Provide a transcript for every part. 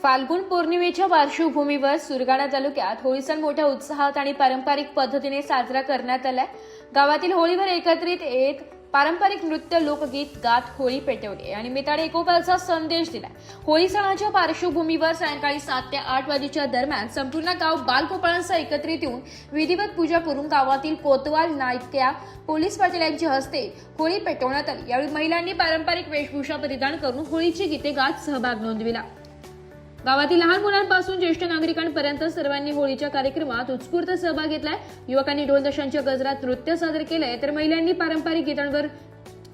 फाल्गुन पौर्णिमेच्या पार्श्वभूमीवर सुरगाणा तालुक्यात होळी सण मोठ्या उत्साहात आणि पारंपरिक पद्धतीने साजरा करण्यात आलाय। गावातील होळीवर एकत्रित येत पारंपरिक नृत्य लोकगीत गात होळी पेटवली आणि मिताडे एकोप्याचा संदेश दिला। होळी सणाच्या पार्श्वभूमीवर सायंकाळी 7 ते 8 वाजेच्या दरम्यान संपूर्ण गाव बालगोपाळांसह एकत्रित येऊन विधिवत पूजा करून गावातील कोतवाल नायक्या पोलीस पाटील यांच्या हस्ते होळी पेटवण्यात आली। यावेळी महिलांनी पारंपरिक वेशभूषा परिधान करून होळीची गीते गात सहभाग नोंदविला। गावातील लहान मुलांपासून ज्येष्ठ नागरिकांपर्यंत सर्वांनी होळीच्या कार्यक्रमात उत्स्फूर्त सहभाग घेतलाय। युवकांनी ढोल ताशांच्या गजरात नृत्य सादर केलंय, तर महिलांनी पारंपरिक गीतांवर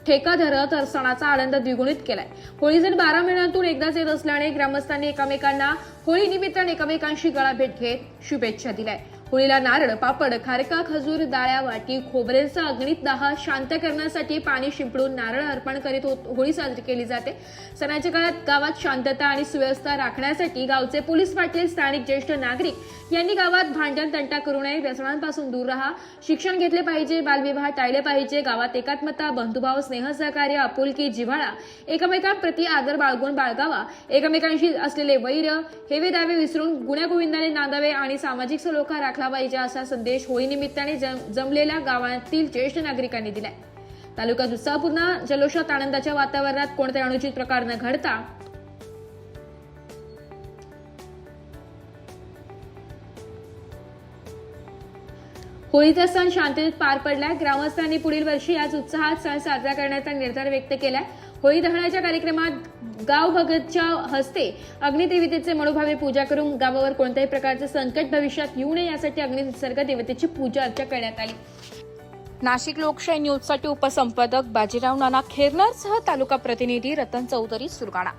ठेका धरत सणाचा आनंद द्विगुणित केलाय। होळी सण 12 महिन्यांतून एकदाच येत असल्याने ग्रामस्थांनी एकमेकांना होळी निमित्ताने एकमेकांशी गळाभेट घेत शुभेच्छा दिल्या। होळीला नारळ, पापड, खारका, खजूर, डाळ्या, वाटी, खोबरेचा अग्नीत दाह शांत करण्यासाठी पाणी शिंपडून नारळ अर्पण करीत होळी साजरी केली जाते। सणाच्या काळात गावात शांतता आणि सुव्यवस्था राखण्यासाठी गावचे पोलीस पाटील, स्थानिक ज्येष्ठ नागरिक यांनी गावात भांडण तंटा करू नये, व्यसनांपासून दूर राहा, शिक्षण घेतले पाहिजे, बालविवाह टाळले पाहिजे, गावात एकात्मता, बंधुभाव, स्नेह, सहकार्य, आपुलकी, जिव्हाळा, एकमेकांप्रती आदर बाळगून बाळगावा, एकमेकांशी असलेले वैर, हेवे दावे विसरून गुण्यागोविंदाने नांदावे आणि सामाजिक सलोखा राखला पाहिजे असा संदेश होळी निमित्ताने जमलेल्या गावातील ज्येष्ठ नागरिकांनी दिलाय। तालुक्यात उत्साहपूर्ण जल्लोषात आनंदाच्या वातावरणात कोणत्याही अनुचित प्रकार न घडता होळीचा सण शांततेत पार पडलाय। ग्रामस्थांनी पुढील वर्षी याच उत्साहात सण साजरा करण्याचा निर्धार व्यक्त केलाय। होळी दहनाच्या कार्यक्रमात गाव भगतच्या हस्ते अग्निदेवतेचे मनोभावे पूजा करून गावावर कोणत्याही प्रकारचे संकट भविष्यात येऊ नये यासाठी अग्निसर्ग देवतेची पूजा अर्चा करण्यात आली। नाशिक लोकशाही न्यूजसाठी उपसंपादक बाजीराव नाना खेरनारसह तालुका प्रतिनिधी रतन चौधरी, सुरगाणा।